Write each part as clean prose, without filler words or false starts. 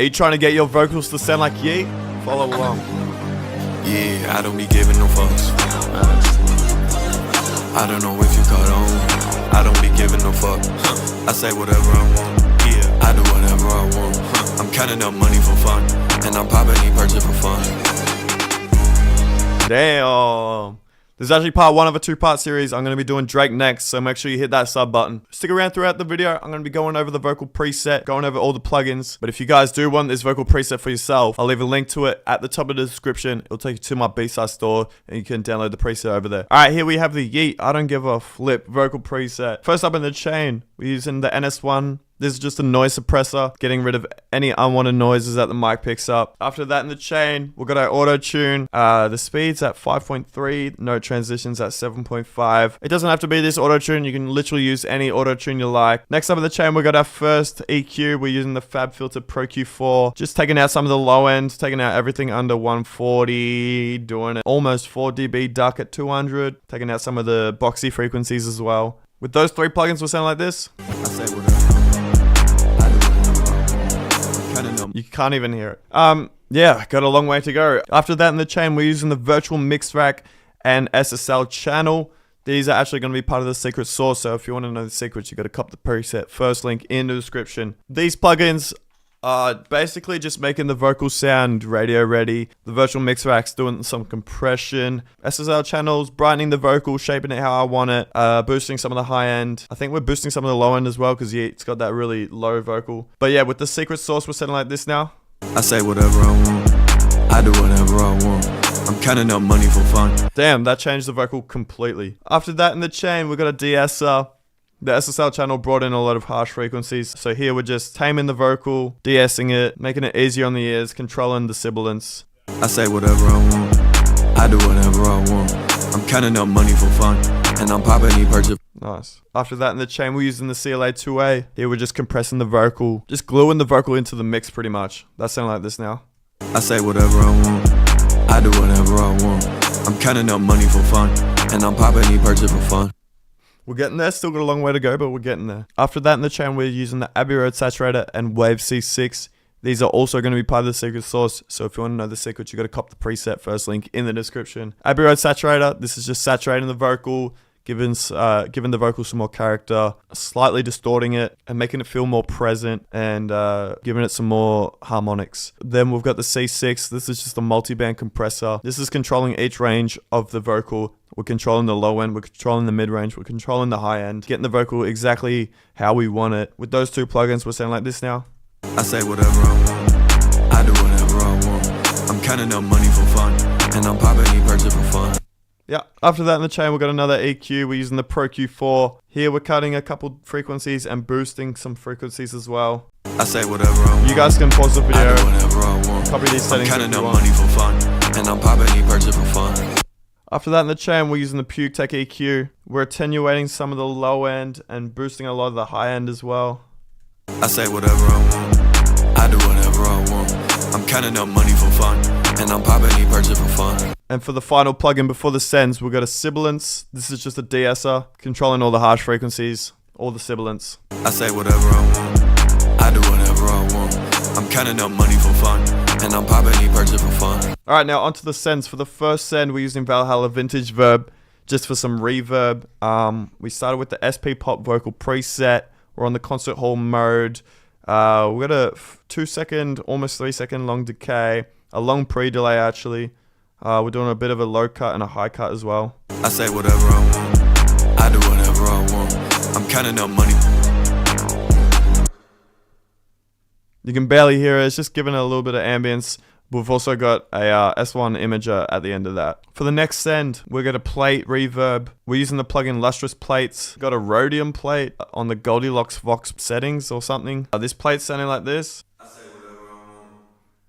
Are you trying to get your vocals to sound like YEAT? Follow along. Yeah, I don't be giving no fucks. I don't know if you caught on. I don't be giving no fuck. I say whatever I want. Yeah, I do whatever I want. I'm counting up money for fun, and I'm popping these perches for fun. Damn. This is actually part 1 of a 2-part series. I'm going to be doing Drake next, so make sure you hit that sub button. Stick around throughout the video. I'm going to be going over the vocal preset, going over all the plugins. But if you guys do want this vocal preset for yourself, I'll leave a link to it at the top of the description. It'll take you to my B-side store, and you can download the preset over there. Alright, here we have the YEAT I Don't Give a Flip vocal preset. First up in the chain, we're using the NS1. This is just a noise suppressor, getting rid of any unwanted noises that the mic picks up. After that in the chain, we've got our auto tune. The speed's at 5.3, note transitions at 7.5. It doesn't have to be this auto tune. You can literally use any auto tune you like. Next up in the chain, we got our first EQ. We're using the FabFilter Pro Q4. Just taking out some of the low end, taking out everything under 140, doing it almost 4 dB duck at 200, taking out some of the boxy frequencies as well. With those 3 plugins, will sound like this. I say whatever. You can't even hear it. Yeah, got a long way to go. After that in the chain, we're using the virtual mix rack and SSL channel. These are actually going to be part of the secret sauce, so if you want to know the secrets, you got to cop the preset. First link in the description. These plugins are basically just making the vocal sound radio ready. The virtual mix rack's doing some compression. SSL channels, brightening the vocal, shaping it how I want it, boosting some of the high end. I think we're boosting some of the low end as well, because yeah, it's got that really low vocal. But yeah, with the secret sauce, we're setting like this now. I say whatever I want. I do whatever I want. I'm counting up money for fun. Damn, that changed the vocal completely. After that in the chain, we got a de-esser. The SSL channel brought in a lot of harsh frequencies. So here we're just taming the vocal, de-essing it, making it easier on the ears, controlling the sibilance. I say whatever I want. I do whatever I want. I'm counting up money for fun, and I'm popping these perches. Nice. After that in the chain, we're using the CLA 2A. Here we're just compressing the vocal, just gluing the vocal into the mix pretty much. That sounds like this now. I say whatever I want. I do whatever I want. I'm counting up money for fun, and I'm popping these perches for fun. We're getting there, still got a long way to go, but we're getting there. After that in the chain, we're using the Abbey Road Saturator and Wave C6. These are also going to be part of the secret sauce, so if you want to know the secret, you got to cop the preset. First link in the description. Abbey Road Saturator, this is just saturating the vocal, giving the vocal some more character, slightly distorting it and making it feel more present, and giving it some more harmonics. Then we've got the C6. This is just a multi-band compressor. This is controlling each range of the vocal. We're controlling the low end, we're controlling the mid-range, we're controlling the high end, getting the vocal exactly how we want it. With those 2 plugins, we're sounding like this now. I say whatever I want. I do whatever I want. I'm counting up money for fun, and I'm popping these perches for fun. Yeah, after that in the chain, we've got another EQ. We're using the Pro Q4. Here we're cutting a couple frequencies and boosting some frequencies as well. I say whatever I want. You guys can pause the video, I do whatever I want. copy these settings. I'm counting up money for fun, and I'm popping these perches for fun. After that in the chain, we're using the Puke Tech EQ. We're attenuating some of the low end and boosting a lot of the high end as well. I say whatever I want. I do whatever I want. I'm counting up money for fun, and I'm popping these perches for fun. And for the final plugin before the sends, we've got a sibilance. This is just a de-esser, controlling all the harsh frequencies, all the sibilance. I say whatever I want. I do whatever I want. I'm counting up money for fun, and I'm popping these perches for fun. Alright, now onto the sends. For the first send, we're using Valhalla Vintage Verb, just for some reverb. We started with the SP Pop vocal preset. We're on the concert hall mode. We got a 2-second, almost 3-second long decay, a long pre-delay actually. We're doing a bit of a low cut and a high cut as well. I say whatever I want. I do whatever I want. I'm counting up money. You can barely hear it. It's just giving it a little bit of ambience. We've also got a S1 imager at the end of that. For the next send, we're going to plate reverb. We're using the plugin Lustrous Plates. Got a rhodium plate on the Goldilocks Vox settings or something. This plate's sounding like this. I say whatever I want.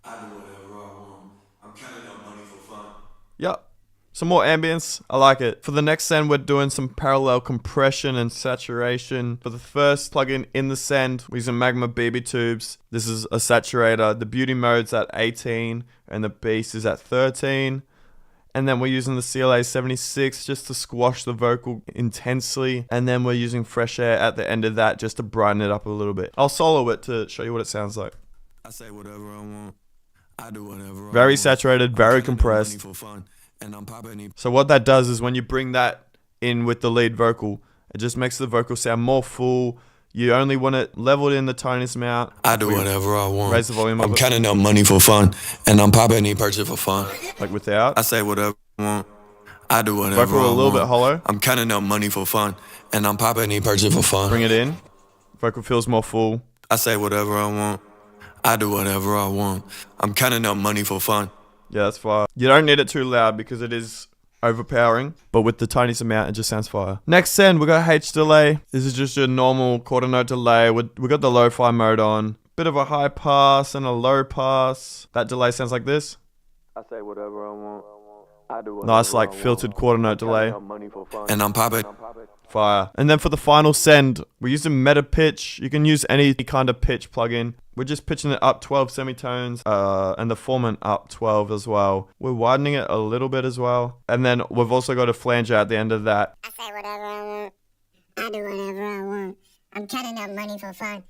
I do whatever I want. I'm counting up money for fun. Yep. Some more ambience. I like it. For the next send, we're doing some parallel compression and saturation. For the first plugin in the send, we're using Magma BB tubes. This is a saturator. The beauty mode's at 18 and the beast is at 13. And then we're using the CLA 76 just to squash the vocal intensely. And then we're using fresh air at the end of that just to brighten it up a little bit. I'll solo it to show you what it sounds like. I say whatever I want. I do whatever I Very want. saturated, very compressed. For fun, and I'm popping. So what that does is when you bring that in with the lead vocal, it just makes the vocal sound more full. You only want it leveled in the tiniest amount. I do whatever I want. Raise the volume I'm of it. counting up money for fun, and I'm popping any purchase for fun. Like without. I say whatever I want. I do whatever I Vocal want. a little bit hollow. I'm counting up money for fun, and I'm popping any purchase for fun. Bring it in. Vocal feels more full. I say whatever I want. I do whatever I want. I'm counting up money for fun. Yeah, that's fire. You don't need it too loud because it is overpowering, but with the tiniest amount, it just sounds fire. Next send, we got H delay. This is just your normal quarter note delay. We got the lo-fi mode on. Bit of a high pass and a low pass. That delay sounds like this. I say whatever I want. I do whatever Nice, like I filtered want. quarter note delay. And I'm popping. Fire. And then for the final send, we're using meta pitch. You can use any kind of pitch plugin. We're just pitching it up 12 semitones, and the formant up 12 as well. We're widening it a little bit as well. And then we've also got a flanger at the end of that. I say whatever I want. I do whatever I want. I'm counting up money for fun.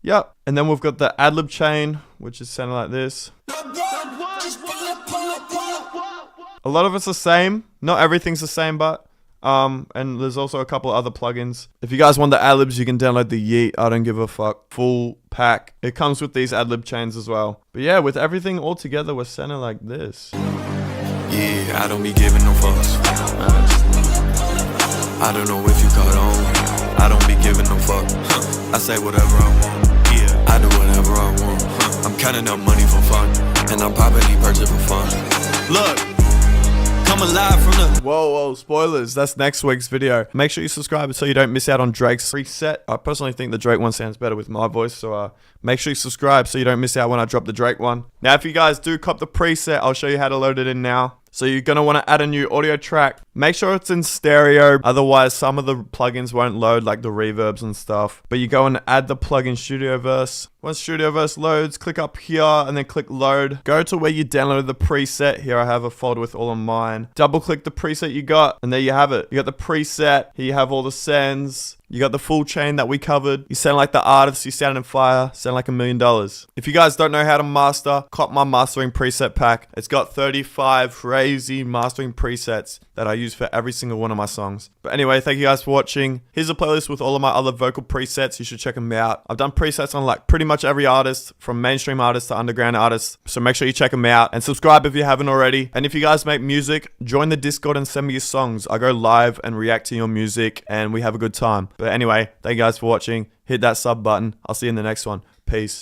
Yep. And then we've got the ad-lib chain, which is sounding like this. A lot of it's the same. Not everything's the same, but and there's also a couple of other plugins. If you guys want the adlibs, you can download the YEAT I don't give a fuck full pack. It comes with these adlib chains as well. But yeah, with everything all together, we're sounding like this. Yeah, I don't be giving no fucks. I don't know if you caught on. I don't be giving no fuck. I say whatever I want. Yeah, I do whatever I want. I'm counting up money for fun, and I'm popping any purchase for fun. Look. Coming live from the Whoa, spoilers. That's next week's video. Make sure you subscribe so you don't miss out on Drake's preset. I personally think the Drake one sounds better with my voice, so make sure you subscribe so you don't miss out when I drop the Drake one. Now, if you guys do cop the preset, I'll show you how to load it in now. So you're going to want to add a new audio track. Make sure it's in stereo. Otherwise, some of the plugins won't load, like the reverbs and stuff. But you go and add the plugin Studioverse. Once Studioverse loads, click up here and then click load. Go to where you downloaded the preset. Here I have a folder with all of mine. Double click the preset you got and there you have it. You got the preset. Here you have all the sends. You got the full chain that we covered. You sound like the artist. You sound in fire. Sound like $1 million. If you guys don't know how to master, cop my mastering preset pack. It's got 35 crazy mastering presets that I use for every single one of my songs. But anyway, thank you guys for watching. Here's a playlist with all of my other vocal presets. You should check them out. I've done presets on like pretty much every artist, from mainstream artists to underground artists. So make sure you check them out and subscribe if you haven't already. And if you guys make music, join the Discord and send me your songs. I go live and react to your music and we have a good time. But anyway, thank you guys for watching. Hit that sub button. I'll see you in the next one. Peace.